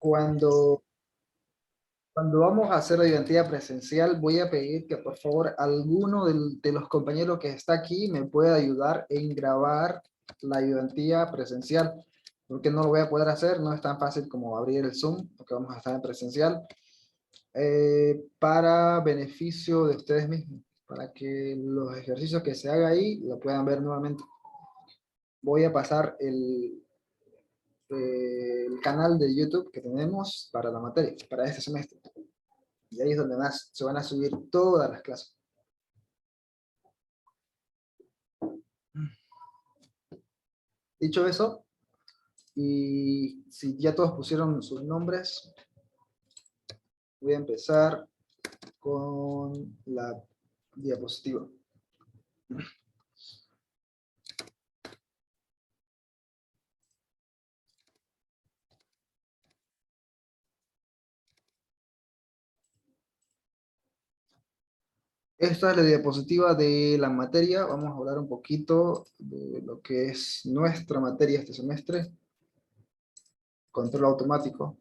Cuando, cuando vamos a hacer la identidad presencial, voy a pedir que por favor alguno de los compañeros que está aquí me pueda ayudar en grabar la identidad presencial, porque no lo voy a poder hacer, no es tan fácil como abrir el Zoom, porque vamos a estar en presencial, para beneficio de ustedes mismos, para que los ejercicios que se haga ahí lo puedan ver nuevamente. Voy a pasar el canal de YouTube que tenemos para la materia, para este semestre. Y ahí es donde más se van a subir todas las clases. Dicho eso, y si ya todos pusieron sus nombres, voy a empezar con la diapositiva. Esta es la diapositiva de la materia. Vamos a hablar un poquito de lo que es nuestra materia este semestre. Control automático.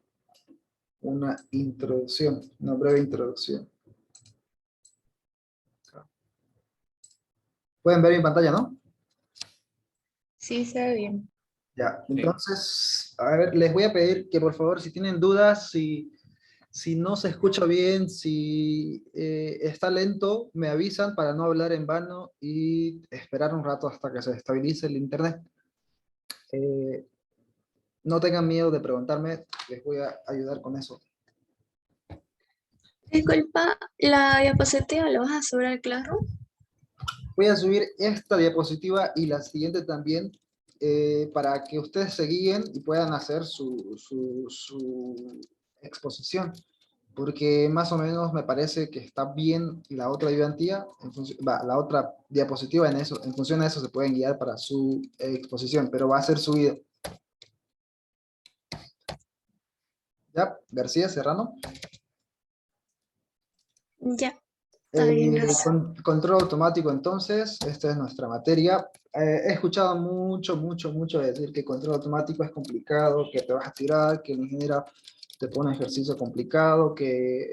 Una introducción, una breve introducción. Pueden ver mi pantalla, ¿no? Sí, se ve bien. Ya, entonces, a ver, les voy a pedir que por favor, si tienen dudas, si no se escucha bien, si está lento, me avisan para no hablar en vano y esperar un rato hasta que se estabilice el internet. No tengan miedo de preguntarme, les voy a ayudar con eso. Disculpa, ¿la diapositiva la vas a subir al Classroom? Voy a subir esta diapositiva y la siguiente también para que ustedes se guíen y puedan hacer su exposición. Porque más o menos me parece que está bien la otra ayudantía, la otra diapositiva en eso, en función de eso se pueden guiar para su exposición, pero va a ser subido. ¿Ya? García Serrano. Ya, está bien, gracias. Control automático entonces, esta es nuestra materia. He escuchado mucho decir que control automático es complicado, que te vas a tirar, que el ingeniero te pone ejercicio complicado, que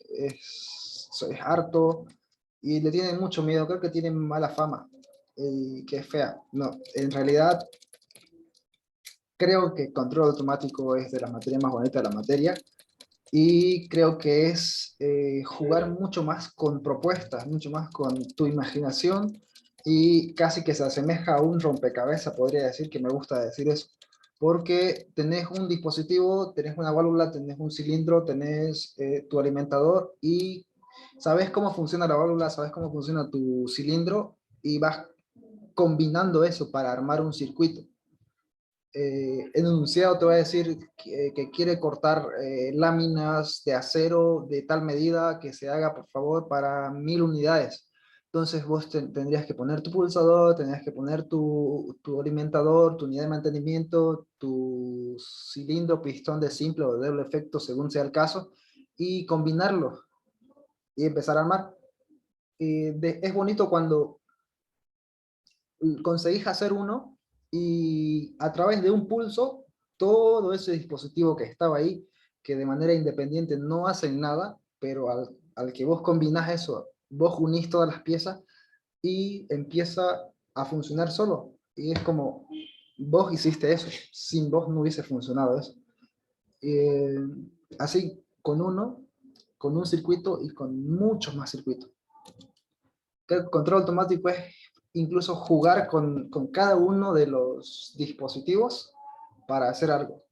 es harto, y le tienen mucho miedo, creo que tienen mala fama, y que es fea. No, en realidad creo que control automático es de las materias más bonitas de la materia, y creo que es jugar mucho más con propuestas, mucho más con tu imaginación, y casi que se asemeja a un rompecabezas, podría decir que me gusta decir eso, porque tenés un dispositivo, tenés una válvula, tenés un cilindro, tenés tu alimentador, y sabes cómo funciona la válvula, sabes cómo funciona tu cilindro, y vas combinando eso para armar un circuito. El enunciado te va a decir que quiere cortar láminas de acero de tal medida que se haga, por favor, para 1000 unidades. Entonces vos tendrías que poner tu pulsador, tendrías que poner tu alimentador, tu unidad de mantenimiento, tu cilindro, pistón de simple o de doble efecto, según sea el caso, y combinarlo y empezar a armar. Es bonito cuando conseguís hacer uno y a través de un pulso, todo ese dispositivo que estaba ahí, que de manera independiente no hacen nada, pero al que vos combinás eso, vos unís todas las piezas y empieza a funcionar solo. Y es como, vos hiciste eso, sin vos no hubiese funcionado eso. Eh, Así, con uno, con un circuito y con muchos más circuitos. El control automático es incluso jugar con cada uno de los dispositivos para hacer algo.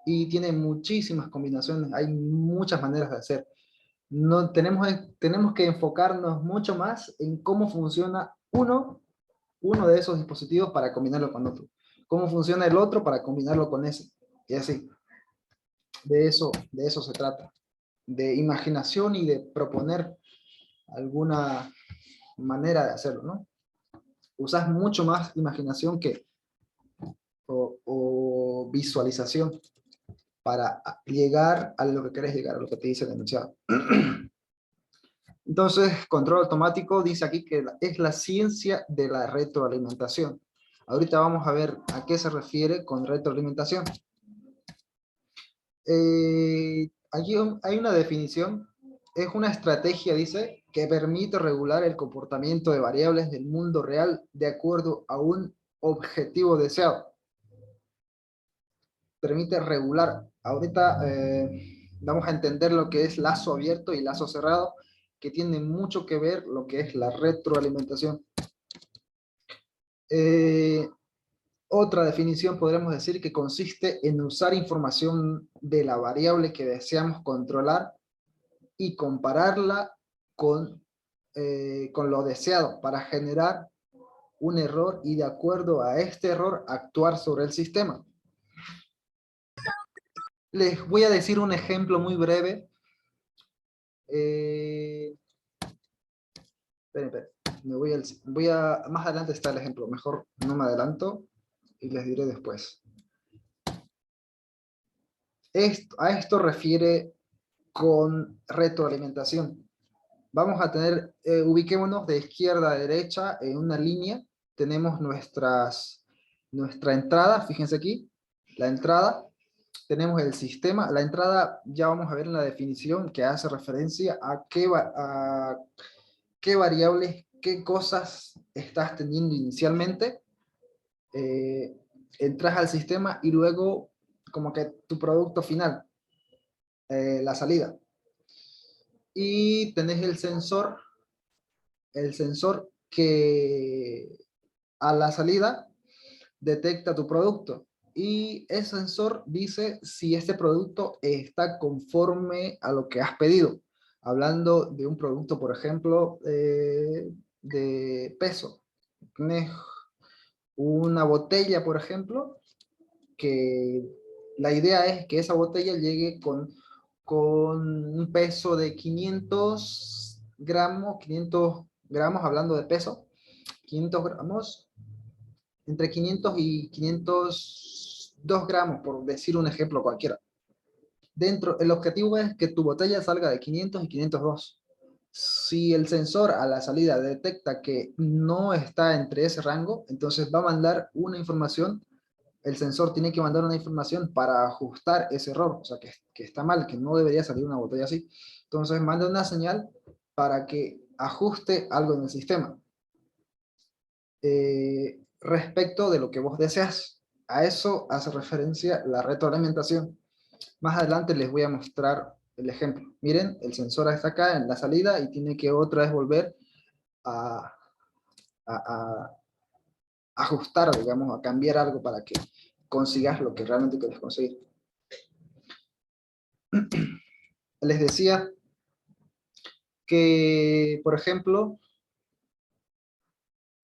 Y tiene muchísimas combinaciones, hay muchas maneras de hacer. No, tenemos que enfocarnos mucho más en cómo funciona uno de esos dispositivos para combinarlo con otro. Cómo funciona el otro para combinarlo con ese. Y así. De eso se trata. De imaginación y de proponer alguna manera de hacerlo, ¿no? Usas mucho más imaginación o visualización para llegar a lo que querés llegar, a lo que te dice el enunciado. Entonces, control automático dice aquí que es la ciencia de la retroalimentación. Ahorita vamos a ver a qué se refiere con retroalimentación. Aquí hay una definición, es una estrategia, dice, que permite regular el comportamiento de variables del mundo real de acuerdo a un objetivo deseado. Permite regular. Ahorita vamos a entender lo que es lazo abierto y lazo cerrado, que tiene mucho que ver lo que es la retroalimentación. Otra definición podríamos decir que consiste en usar información de la variable que deseamos controlar y compararla con lo deseado para generar un error y de acuerdo a este error actuar sobre el sistema. Les voy a decir un ejemplo muy breve. Esperen, más adelante está el ejemplo, mejor no me adelanto y les diré después. A esto refiere con retroalimentación. Vamos a tener, ubiquémonos de izquierda a derecha en una línea, tenemos nuestra entrada, fíjense aquí, la entrada, tenemos el sistema, la entrada ya vamos a ver en la definición que hace referencia a qué variables, qué cosas estás teniendo inicialmente, eh, entras al sistema y luego como que tu producto final, la salida. Y tenés el sensor que a la salida detecta tu producto. Y ese sensor dice si este producto está conforme a lo que has pedido. Hablando de un producto, por ejemplo, de peso. Tienes una botella, por ejemplo, que la idea es que esa botella llegue con un peso de 500 gramos, hablando de peso, 500 gramos, entre 500 y 502 gramos, por decir un ejemplo cualquiera. El objetivo es que tu botella salga de 500 y 502. Si el sensor a la salida detecta que no está entre ese rango, entonces va a mandar una información. El sensor tiene que mandar una información para ajustar ese error, o sea, que está mal, que no debería salir una botella así. Entonces manda una señal para que ajuste algo en el sistema. Respecto de lo que vos deseas. A eso hace referencia la retroalimentación. Más adelante les voy a mostrar el ejemplo. Miren, el sensor está acá en la salida y tiene que otra vez volver a, a ajustar, digamos, a cambiar algo para que consigas lo que realmente quieres conseguir. Les decía que, por ejemplo,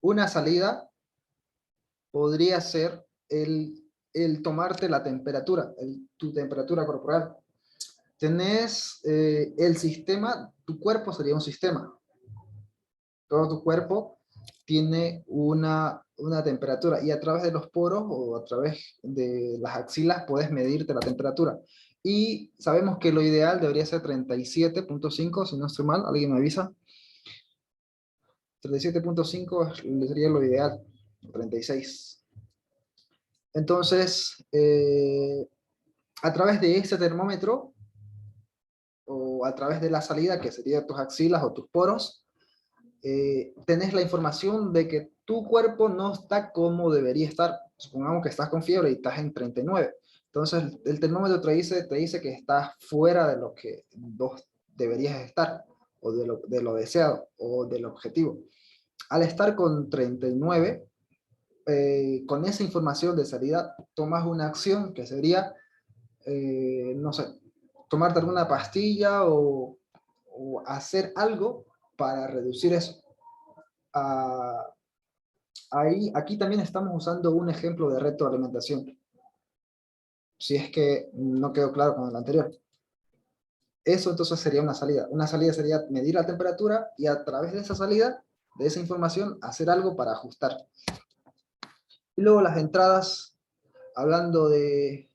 una salida podría ser el tomarte la temperatura, tu temperatura corporal. Tenés el sistema, tu cuerpo sería un sistema. Todo tu cuerpo tiene una temperatura y a través de los poros o a través de las axilas puedes medirte la temperatura. Y sabemos que lo ideal debería ser 37.5, si no estoy mal, alguien me avisa. 37.5 sería lo ideal, 36. Entonces, a través de ese termómetro, o a través de la salida, que sería tus axilas o tus poros, tenés la información de que tu cuerpo no está como debería estar. Supongamos que estás con fiebre y estás en 39. Entonces, el termómetro te dice que estás fuera de lo que vos deberías estar, o de lo deseado, o del objetivo. Al estar con 39, con esa información de salida, tomas una acción que sería, no sé, tomarte alguna pastilla o hacer algo para reducir eso. Ah, aquí también estamos usando un ejemplo de retroalimentación, si es que no quedó claro con el anterior. Eso entonces sería una salida. Una salida sería medir la temperatura y a través de esa salida, de esa información, hacer algo para ajustar. Y luego las entradas, hablando de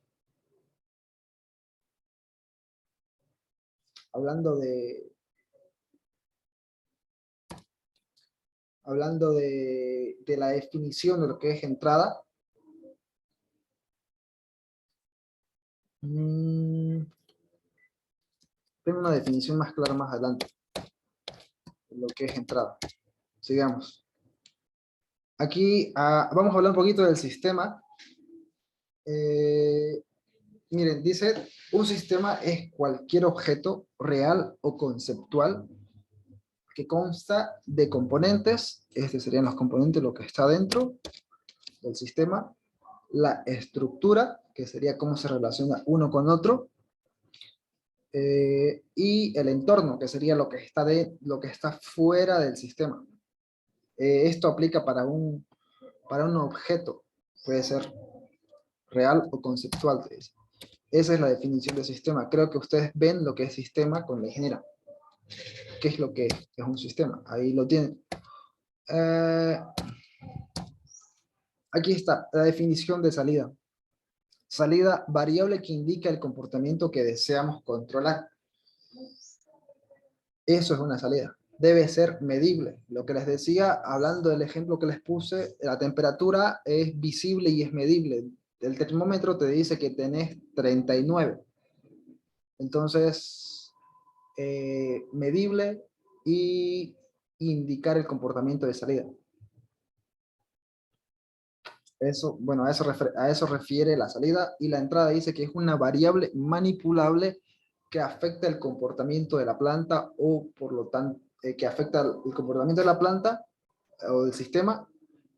hablando de de la definición de lo que es entrada. tengo una definición más clara más adelante de lo que es entrada. Sigamos. Aquí vamos a hablar un poquito del sistema. Miren, dice, un sistema es cualquier objeto real o conceptual que consta de componentes. Estos serían los componentes, lo que está dentro del sistema. La estructura, que sería cómo se relaciona uno con otro. Y el entorno, que sería lo que está fuera del sistema. Esto aplica para un objeto, puede ser real o conceptual. Esa es la definición de sistema. Creo que ustedes ven lo que es sistema con la ingeniera. ¿Qué es lo que es un sistema? Ahí lo tienen. Aquí está la definición de salida. Salida, variable que indica el comportamiento que deseamos controlar. Eso es una salida. Debe ser medible. Lo que les decía, hablando del ejemplo que les puse, la temperatura es visible y es medible. El termómetro te dice que tenés 39. Entonces, medible y indicar el comportamiento de salida. Eso, bueno, a eso refiere la salida, y la entrada dice que es una variable manipulable que afecta el comportamiento de la planta, o por lo tanto, que afecta el comportamiento de la planta o del sistema,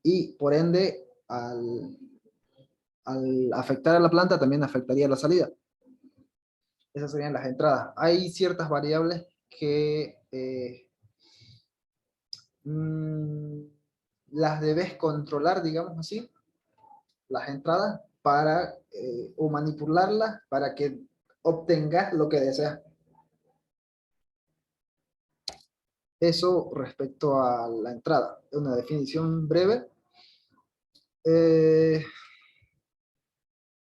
y por ende, al afectar a la planta, también afectaría la salida. Esas serían las entradas. Hay ciertas variables que las debes controlar, digamos así, las entradas, para, o manipularlas para que obtengas lo que deseas. Eso respecto a la entrada. Una definición breve.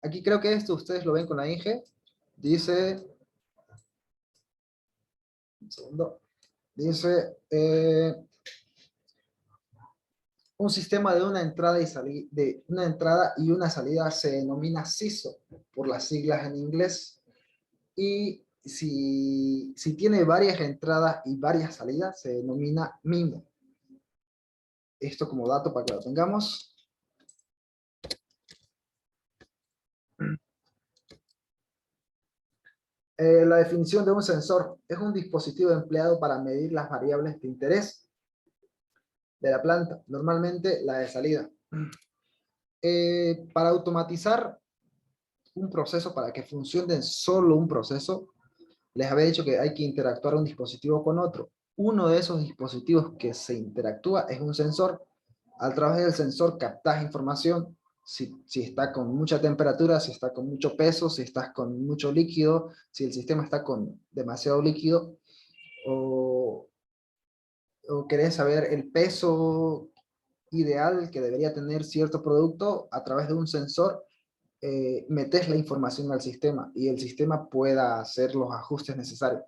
Aquí creo que esto ustedes lo ven con la INGE. Dice, un segundo, dice, un sistema de una entrada y una salida se denomina SISO, por las siglas en inglés. Y si tiene varias entradas y varias salidas, se denomina MIMO. Esto como dato para que lo tengamos. La definición de un sensor es un dispositivo empleado para medir las variables de interés de la planta, normalmente la de salida. Para automatizar un proceso, para que funcione solo un proceso, les había dicho que hay que interactuar un dispositivo con otro. Uno de esos dispositivos que se interactúa es un sensor. A través del sensor captas información, si está con mucha temperatura, si está con mucho peso, si estás con mucho líquido, si el sistema está con demasiado líquido, o querés saber el peso ideal que debería tener cierto producto. A través de un sensor metes la información al sistema, y el sistema pueda hacer los ajustes necesarios.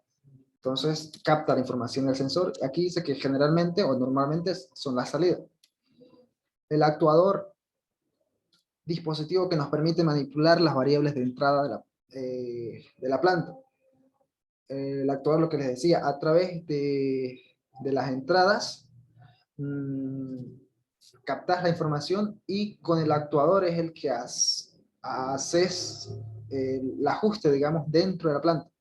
Entonces capta la información del sensor. Aquí dice que generalmente o normalmente son las salidas. El actuador, dispositivo que nos permite manipular las variables de entrada de la planta. El actuador, lo que les decía, a través de las entradas, captas la información, y con el actuador es el que haces el ajuste, digamos, dentro de la planta.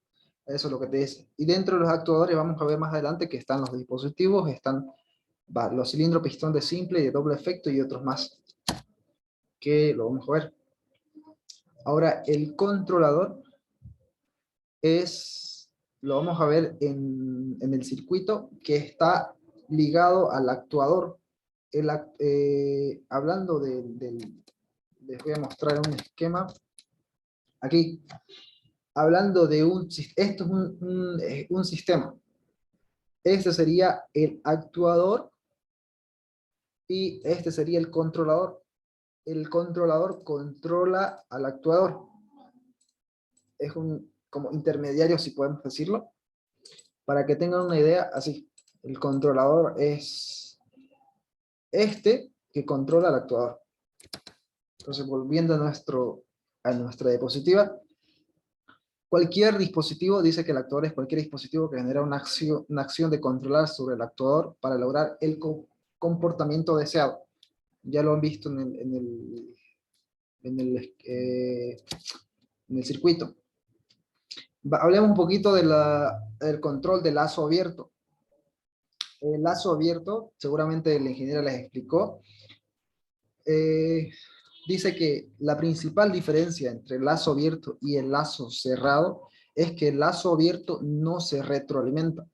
Eso es lo que te dice. Y dentro de los actuadores vamos a ver más adelante que están los dispositivos, están los cilindros pistón de simple y de doble efecto, y otros más, que lo vamos a ver. Ahora, el controlador lo vamos a ver en el circuito que está ligado al actuador. Hablando les voy a mostrar un esquema. Aquí, hablando de esto es un sistema. Este sería el actuador, y este sería el controlador. El controlador controla al actuador. Es como intermediario, si podemos decirlo. Para que tengan una idea, así. El controlador es este que controla al actuador. Entonces, volviendo a nuestra diapositiva. Cualquier dispositivo, dice que el actuador es cualquier dispositivo que genera una acción de controlar sobre el actuador para lograr el comportamiento deseado. Ya lo han visto en el, eh, en el circuito. Hablemos un poquito del control del lazo abierto. El lazo abierto, seguramente el ingeniero les explicó, dice que la principal diferencia entre el lazo abierto y el lazo cerrado es que el lazo abierto no se retroalimenta.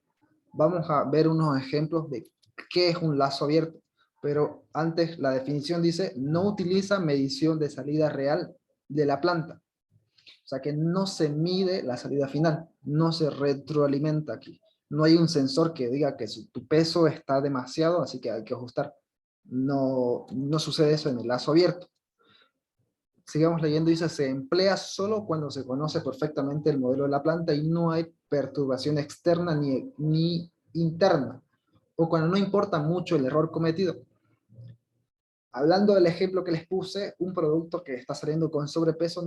Vamos a ver unos ejemplos de qué es un lazo abierto, pero antes la definición dice no utiliza medición de salida real de la planta. O sea que no se mide la salida final, no se retroalimenta aquí. No hay un sensor que diga que tu peso está demasiado, así que hay que ajustar. No, no sucede eso en el lazo abierto. Sigamos leyendo, dice, se emplea solo cuando se conoce perfectamente el modelo de la planta y no hay perturbación externa ni interna, o cuando no importa mucho el error cometido. Hablando del ejemplo que les puse, un producto que está saliendo con sobrepeso,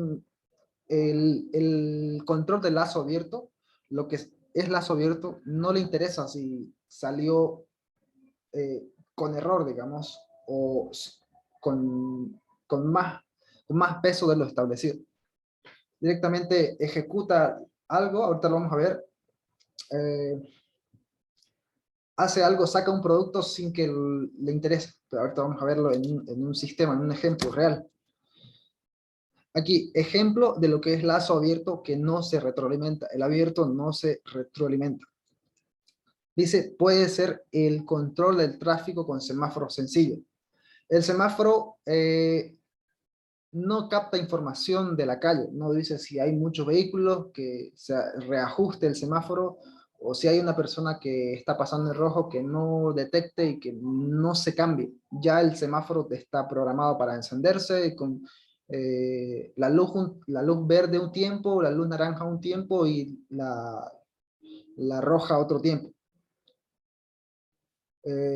el control del lazo abierto, lo que es lazo abierto, no le interesa si salió con error, digamos, o con más peso de lo establecido. Directamente ejecuta algo, ahorita lo vamos a ver, hace algo, saca un producto sin que le interese, pero ahorita vamos a verlo en un sistema, en un ejemplo real. Aquí, ejemplo de lo que es lazo abierto que no se retroalimenta. El abierto no se retroalimenta. Dice, puede ser el control del tráfico con semáforo sencillo. El semáforo no capta información de la calle, no dice si hay muchos vehículos, que se reajuste el semáforo, o si hay una persona que está pasando en rojo que no detecte y que no se cambie. Ya el semáforo está programado para encenderse con la luz verde un tiempo, la luz naranja un tiempo y la roja otro tiempo.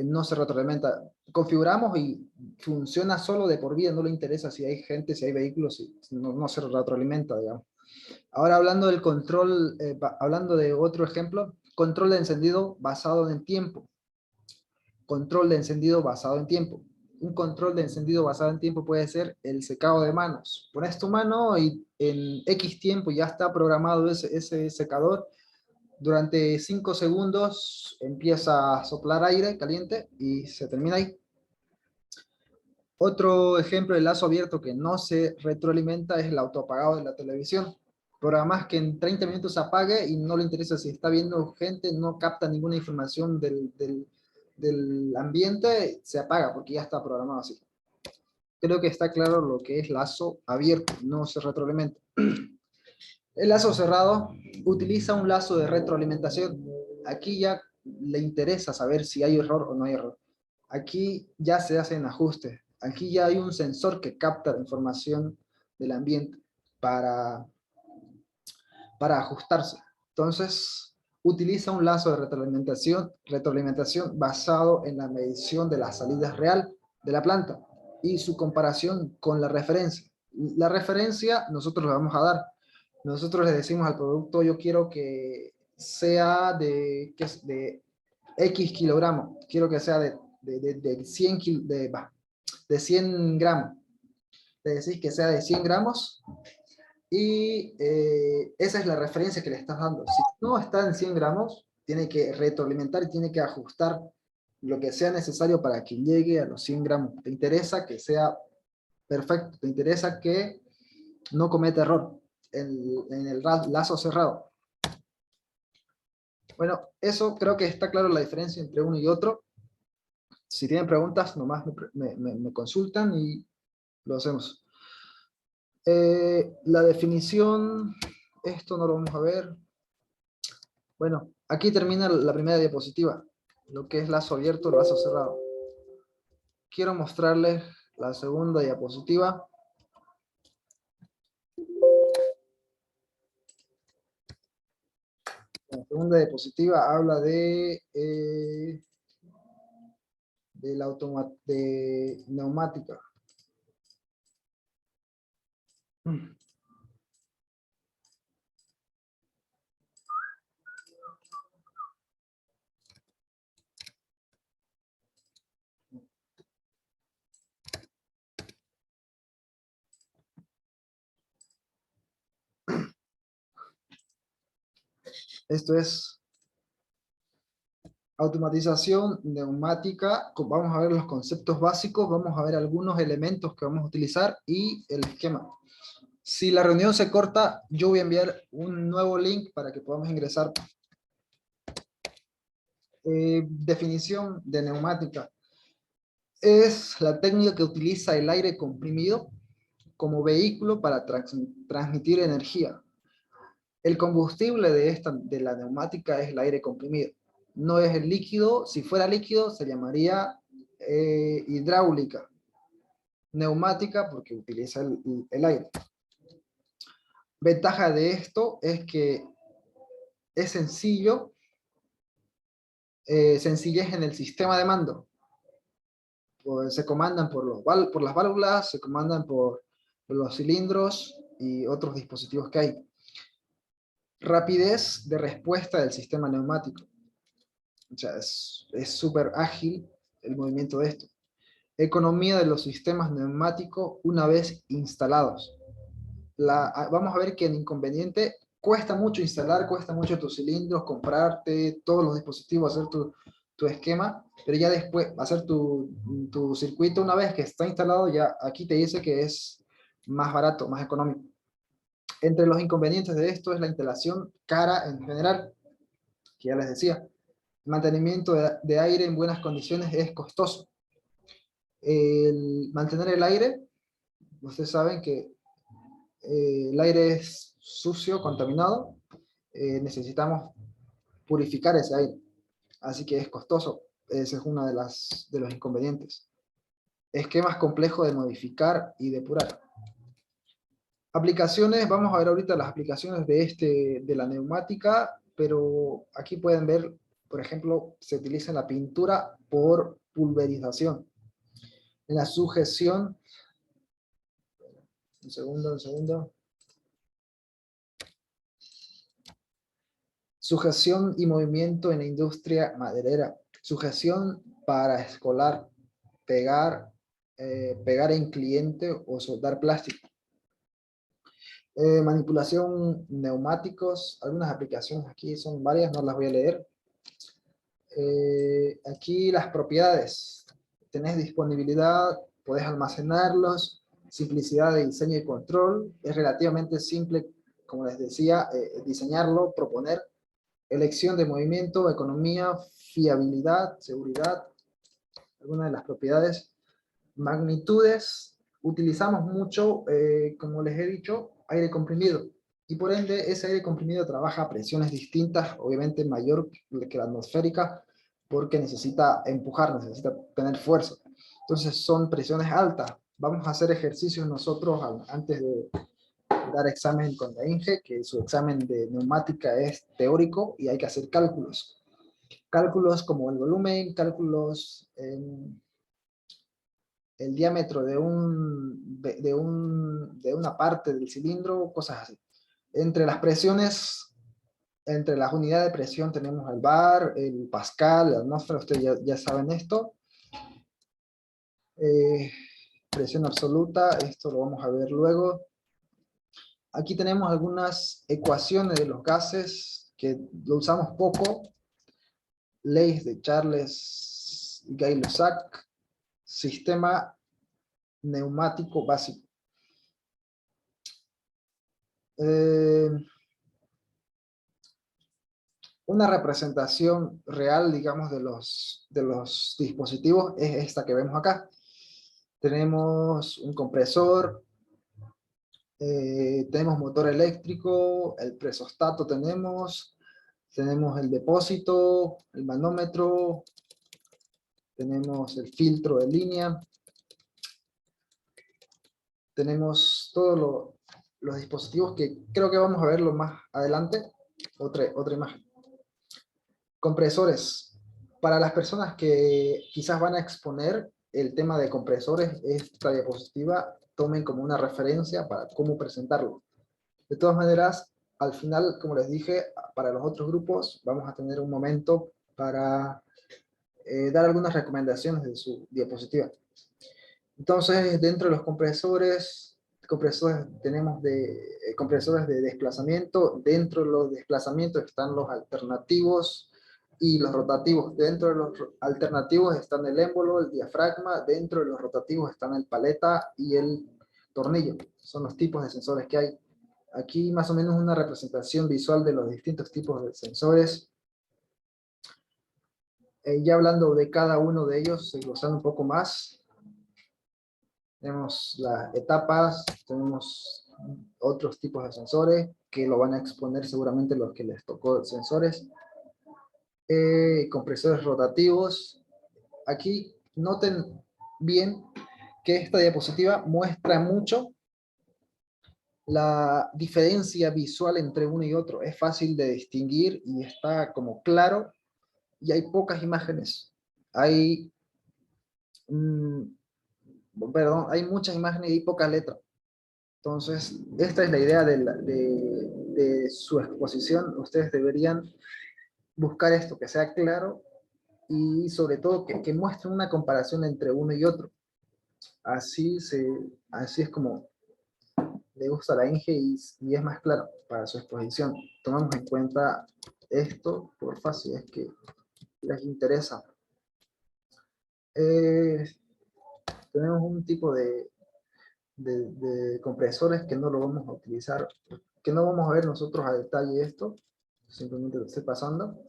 No se retroalimenta. Configuramos y funciona solo de por vida, no le interesa si hay gente, si hay vehículos, no se retroalimenta, digamos. Ahora hablando del control, hablando de otro ejemplo, control de encendido basado en tiempo. Control de encendido basado en tiempo. Un control de encendido basado en tiempo puede ser el secado de manos. Pones tu mano y en X tiempo ya está programado ese secador. Durante 5 segundos empieza a soplar aire caliente y se termina ahí. Otro ejemplo de lazo abierto que no se retroalimenta es el autoapagado de la televisión. Programas que en 30 minutos se apague y no le interesa si está viendo gente, no capta ninguna información del ambiente, se apaga porque ya está programado así. Creo que está claro lo que es lazo abierto, no se retroalimenta. El lazo cerrado utiliza un lazo de retroalimentación. Aquí ya le interesa saber si hay error o no hay error. Aquí ya se hacen ajustes. Aquí ya hay un sensor que capta la información del ambiente para, para ajustarse. Entonces, utiliza un lazo de retroalimentación basado en la medición de la salida real de la planta y su comparación con la referencia. La referencia nosotros le vamos a dar. Nosotros le decimos al producto, yo quiero que sea de X kilogramos, quiero que sea de 100, de 100 gramos. Le decís que sea de 100 gramos y esa es la referencia que le estás dando. Si no está en 100 gramos, tiene que retroalimentar y tiene que ajustar lo que sea necesario para que llegue a los 100 gramos. Te interesa que sea perfecto, te interesa que no cometa error en el lazo cerrado. Bueno, eso creo que está claro la diferencia entre uno y otro. Si tienen preguntas, nomás me consultan y lo hacemos. La definición, esto no lo vamos a ver. Bueno, aquí termina la primera diapositiva, lo que es lazo abierto, lazo cerrado. Quiero mostrarles la segunda diapositiva. La segunda diapositiva habla de neumática. Esto es automatización neumática. Vamos a ver los conceptos básicos, vamos a ver algunos elementos que vamos a utilizar y el esquema. Si la reunión se corta, yo voy a enviar un nuevo link para que podamos ingresar. Definición de neumática. Es la técnica que utiliza el aire comprimido como vehículo para transmitir energía. El combustible de la neumática es el aire comprimido. No es el líquido. Si fuera líquido se llamaría hidráulica. Neumática porque utiliza el aire. Ventaja de esto es que es sencillo, sencillez en el sistema de mando. Pues se comandan por las válvulas, se comandan por los cilindros y otros dispositivos que hay. Rapidez de respuesta del sistema neumático. O sea, es súper ágil el movimiento de esto. Economía de los sistemas neumáticos una vez instalados. Vamos a ver que el inconveniente cuesta mucho instalar, cuesta mucho tus cilindros, comprarte todos los dispositivos, hacer tu esquema, pero ya después hacer tu circuito una vez que está instalado, ya aquí te dice que es más barato, más económico. Entre los inconvenientes de esto es la instalación cara en general, que ya les decía. El mantenimiento de aire en buenas condiciones es costoso. El mantener el aire, ustedes saben que el aire es sucio, contaminado, necesitamos purificar ese aire, así que es costoso. Ese es uno de los inconvenientes. Esquemas complejos de modificar y depurar. Aplicaciones, vamos a ver ahorita las aplicaciones de la neumática, pero aquí pueden ver, por ejemplo, se utiliza la pintura por pulverización. En la sujeción, un segundo. Sujeción y movimiento en la industria maderera. Sujeción para escolar, pegar en cliente o soldar plástico. Manipulación neumáticos, algunas aplicaciones aquí son varias, no las voy a leer. Aquí las propiedades. Tenés disponibilidad, podés almacenarlos, simplicidad de diseño y control. Es relativamente simple, como les decía, diseñarlo, proponer. Elección de movimiento, economía, fiabilidad, seguridad, algunas de las propiedades. Magnitudes, utilizamos mucho, como les he dicho, aire comprimido, y por ende ese aire comprimido trabaja a presiones distintas, obviamente mayor que la atmosférica, porque necesita empujar, necesita tener fuerza. Entonces son presiones altas. Vamos a hacer ejercicios nosotros antes de dar examen con la INGE, que su examen de neumática es teórico y hay que hacer cálculos. Cálculos como el volumen, cálculos en el diámetro de una parte del cilindro, cosas así. Entre las presiones, entre las unidades de presión tenemos el bar, el pascal, la atmósfera, ustedes ya saben esto. Presión absoluta, esto lo vamos a ver luego. Aquí tenemos algunas ecuaciones de los gases que lo usamos poco. Leyes de Charles y Gay-Lussac. Sistema neumático básico. Una representación real, digamos, de los dispositivos es esta que vemos acá. Tenemos un compresor, tenemos motor eléctrico, el presostato tenemos el depósito, el manómetro, tenemos el filtro de línea, tenemos todos los dispositivos que creo que vamos a verlo más adelante. Otra imagen. Compresores. Para las personas que quizás van a exponer el tema de compresores, esta diapositiva tomen como una referencia para cómo presentarlo. De todas maneras, al final, como les dije, para los otros grupos vamos a tener un momento para dar algunas recomendaciones de su diapositiva. Entonces, dentro de los compresores, compresores, tenemos compresores de desplazamiento. Dentro de los desplazamientos están los alternativos y los rotativos. Dentro de los alternativos están el émbolo, el diafragma. Dentro de los rotativos están el paleta y el tornillo. Son los tipos de sensores que hay. Aquí más o menos una representación visual de los distintos tipos de sensores. Ya hablando de cada uno de ellos, desglosando un poco más, tenemos las etapas, tenemos otros tipos de sensores que lo van a exponer seguramente los que les tocó sensores. Compresores rotativos. Aquí noten bien que esta diapositiva muestra mucho la diferencia visual entre uno y otro. Es fácil de distinguir y está como claro, y hay pocas imágenes. Hay, perdón, hay muchas imágenes y pocas letras. Entonces, esta es la idea de su exposición. Ustedes deberían buscar esto, que sea claro y sobre todo que muestre una comparación entre uno y otro. Así es como le gusta a la Inge y es más claro para su exposición. Tomamos en cuenta esto, por fácil, es que les interesa. Tenemos un tipo de compresores que no lo vamos a utilizar, que no vamos a ver nosotros a detalle esto, simplemente lo estoy pasando.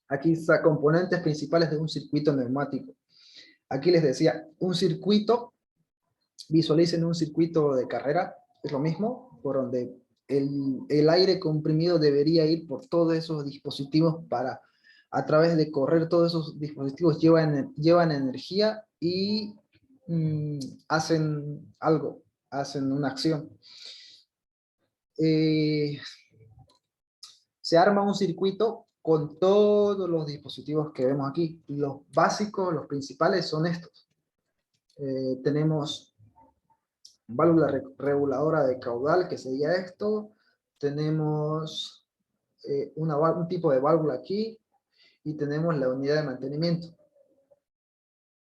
Aquí está componentes principales de un circuito neumático. Aquí les decía, un circuito, visualicen un circuito de carrera, es lo mismo, por donde el aire comprimido debería ir por todos esos dispositivos para, a través de correr todos esos dispositivos, llevan energía y hacen algo, hacen una acción. Se arma un circuito con todos los dispositivos que vemos aquí. Los básicos, los principales son estos. Tenemos válvula reguladora de caudal, que sería esto. Tenemos un tipo de válvula aquí, y tenemos la unidad de mantenimiento.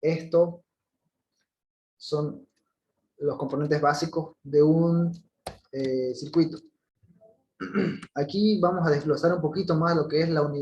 Esto son los componentes básicos de un circuito. Aquí vamos a desglosar un poquito más lo que es la unidad